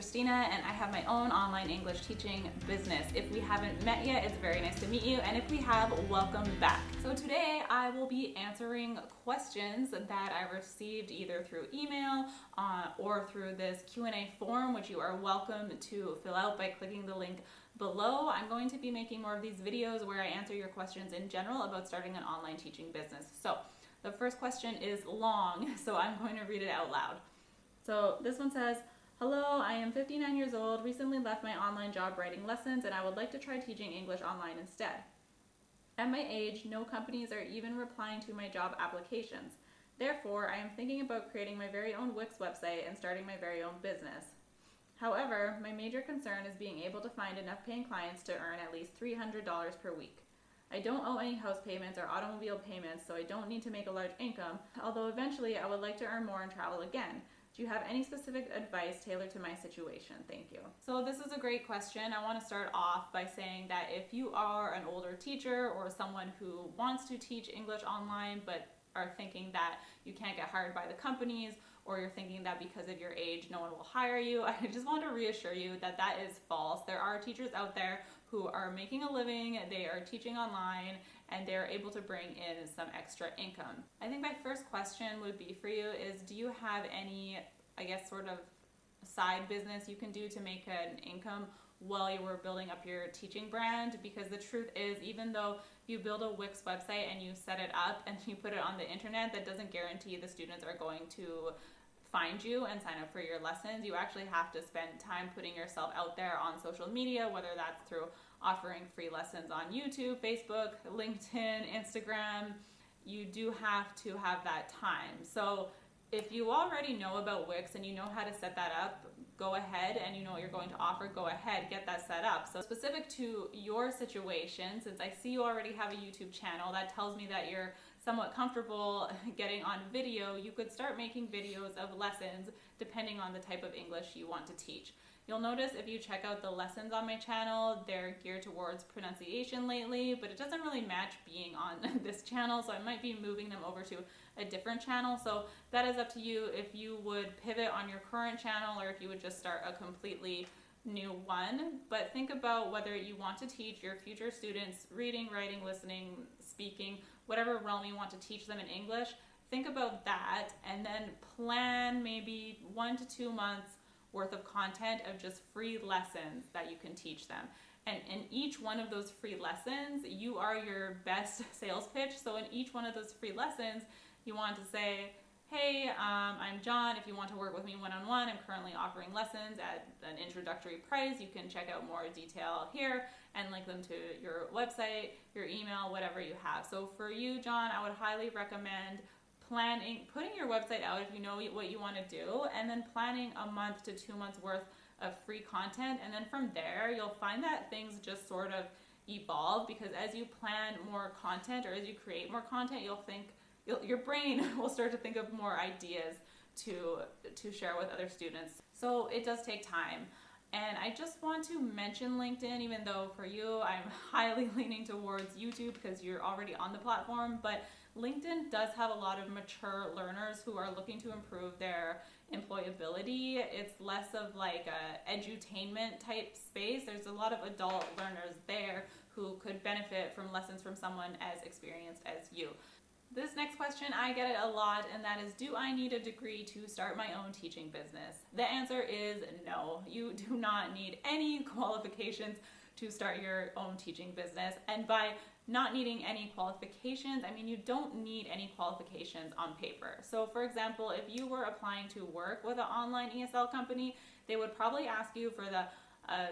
Christina, and I have my own online English teaching business. If we haven't met yet, it's very nice to meet you, and if we have, welcome back. So today I will be answering questions that I received either through email or through this Q&A form, which you are welcome to fill out by clicking the link below. I'm going to be making more of these videos where I answer your questions in general about starting an online teaching business. So the first question is long, so I'm going to read it out loud. So this one says, hello, I am 59 years old, recently left my online job writing lessons, and I would like to try teaching English online instead. At my age, no companies are even replying to my job applications. Therefore, I am thinking about creating my very own Wix website and starting my very own business. However, my major concern is being able to find enough paying clients to earn at least $300 per week. I don't owe any house payments or automobile payments, so I don't need to make a large income, although eventually I would like to earn more and travel again. Do you have any specific advice tailored to my situation? Thank you. So this is a great question. I want to start off by saying that if you are an older teacher or someone who wants to teach English online but are thinking that you can't get hired by the companies, or you're thinking that because of your age no one will hire you, I just want to reassure you that that is false. There are teachers out there who are making a living, they are teaching online, and they're able to bring in some extra income. I think my first question would be for you is, do you have any, sort of side business you can do to make an income while you were building up your teaching brand? Because the truth is, even though you build a Wix website and you set it up and you put it on the internet, that doesn't guarantee the students are going to find you and sign up for your lessons. You actually have to spend time putting yourself out there on social media, whether that's through offering free lessons on YouTube, Facebook, LinkedIn, Instagram. You do have to have that time. So if you already know about Wix and you know how to set that up, go ahead, and you know what you're going to offer, go ahead, get that set up. So specific to your situation, since I see you already have a YouTube channel, that tells me that you're somewhat comfortable getting on video. You could start making videos of lessons depending on the type of English you want to teach. You'll notice if you check out the lessons on my channel, they're geared towards pronunciation lately, but it doesn't really match being on this channel, so I might be moving them over to a different channel. So that is up to you if you would pivot on your current channel or if you would just start a completely new one. But think about whether you want to teach your future students reading, writing, listening, speaking, whatever realm you want to teach them in English. Think about that and then plan maybe 1 to 2 months worth of content of just free lessons that you can teach them. And in each one of those free lessons, you are your best sales pitch. So in each one of those free lessons, you want to say, hey, I'm John. If you want to work with me one-on-one, I'm currently offering lessons at an introductory price. You can check out more detail here and link them to your website, your email, whatever you have. So for you, John, I would highly recommend putting your website out if you know what you want to do, and then planning a month to 2 months worth of free content. And then from there, you'll find that things just sort of evolve, because as you plan more content or as you create more content, your brain will start to think of more ideas to share with other students. So it does take time. And I just want to mention LinkedIn, even though for you, I'm highly leaning towards YouTube because you're already on the platform, but LinkedIn does have a lot of mature learners who are looking to improve their employability. It's less of like a edutainment type space. There's a lot of adult learners there who could benefit from lessons from someone as experienced as you. This next question, I get it a lot, and that is, do I need a degree to start my own teaching business? The answer is no. You do not need any qualifications to start your own teaching business. And by not needing any qualifications, I mean you don't need any qualifications on paper. So for example, if you were applying to work with an online ESL company, they would probably ask you for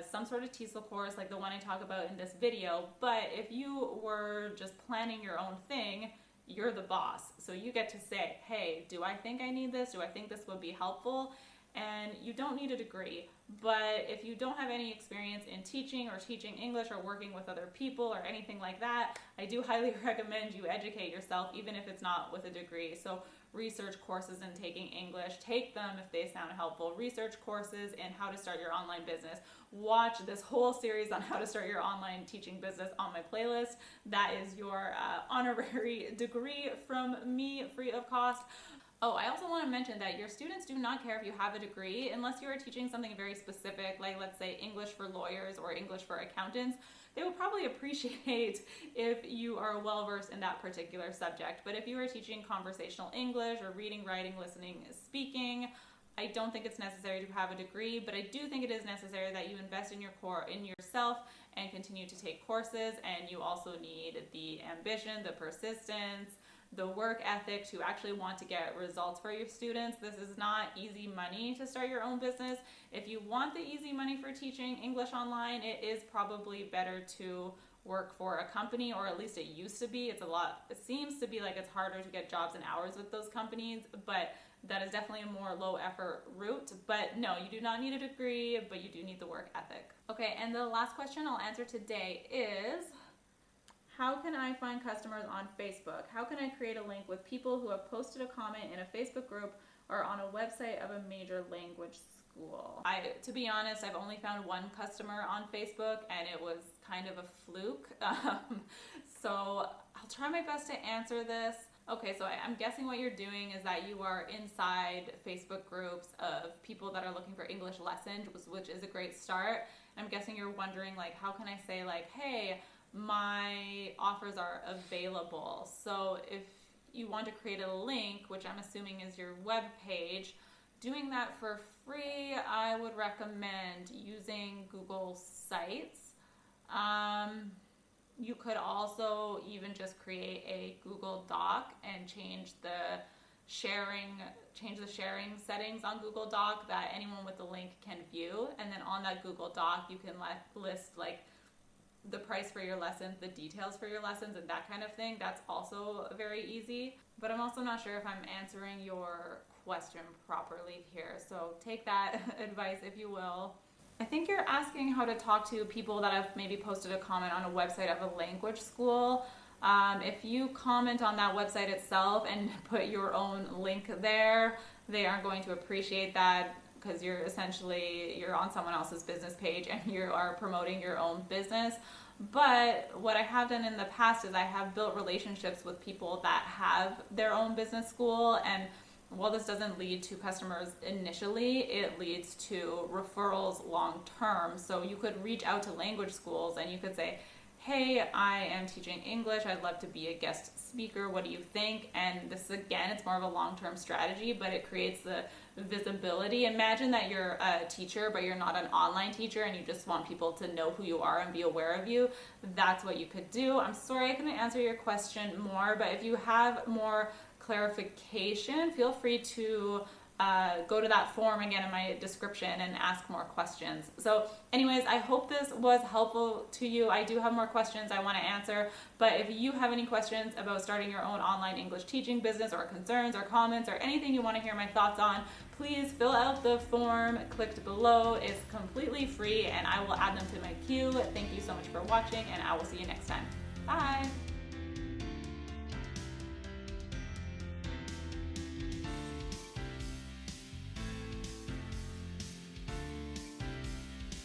some sort of TESOL course like the one I talk about in this video. But if you were just planning your own thing, you're the boss. So you get to say, hey, do I think I need this? Do I think this would be helpful? And you don't need a degree. But if you don't have any experience in teaching or teaching English or working with other people or anything like that, I do highly recommend you educate yourself, even if it's not with a degree. So research courses in taking English, take them if they sound helpful. Research courses in how to start your online business. Watch this whole series on how to start your online teaching business on my playlist. That is your honorary degree from me, free of cost. Oh, I also want to mention that your students do not care if you have a degree unless you are teaching something very specific, like let's say English for lawyers or English for accountants. They will probably appreciate if you are well versed in that particular subject. But if you are teaching conversational English or reading, writing, listening, speaking, I don't think it's necessary to have a degree, but I do think it is necessary that you invest in yourself and continue to take courses. And you also need the ambition, the persistence, the work ethic to actually want to get results for your students. This is not easy money to start your own business. If you want the easy money for teaching English online, it is probably better to work for a company, or at least it used to be. It seems to be like it's harder to get jobs and hours with those companies, but that is definitely a more low effort route. But no, you do not need a degree, but you do need the work ethic. Okay, and the last question I'll answer today is, how can I find customers on Facebook? How can I create a link with people who have posted a comment in a Facebook group or on a website of a major language school? To be honest, I've only found one customer on Facebook, and it was kind of a fluke. So I'll try my best to answer this. Okay, so I'm guessing what you're doing is that you are inside Facebook groups of people that are looking for English lessons, which is a great start. I'm guessing you're wondering, like, how can I say, like, hey, my offers are available. So if you want to create a link, which I'm assuming is your web page, doing that for free, I would recommend using Google Sites. You could also even just create a Google Doc and change the sharing settings on Google Doc that anyone with the link can view. And then on that Google Doc, you can list like the price for your lessons, the details for your lessons, and that kind of thing. That's also very easy. But I'm also not sure if I'm answering your question properly here. So take that advice if you will. I think you're asking how to talk to people that have maybe posted a comment on a website of a language school. If you comment on that website itself and put your own link there, they aren't going to appreciate that, because you're on someone else's business page and you are promoting your own business. But what I have done in the past is I have built relationships with people that have their own business school, and while this doesn't lead to customers initially, it leads to referrals long term. So you could reach out to language schools and you could say, hey, I am teaching English. I'd love to be a guest speaker. What do you think? And this, again, it's more of a long-term strategy, but it creates the visibility. Imagine that you're a teacher, but you're not an online teacher and you just want people to know who you are and be aware of you. That's what you could do. I'm sorry I couldn't answer your question more, but if you have more clarification, feel free to go to that form again in my description and ask more questions. So anyways, I hope this was helpful to you. I do have more questions I want to answer, but if you have any questions about starting your own online English teaching business, or concerns or comments or anything you want to hear my thoughts on, please fill out the form clicked below. It's completely free and I will add them to my queue. Thank you so much for watching, and I will see you next time. Bye!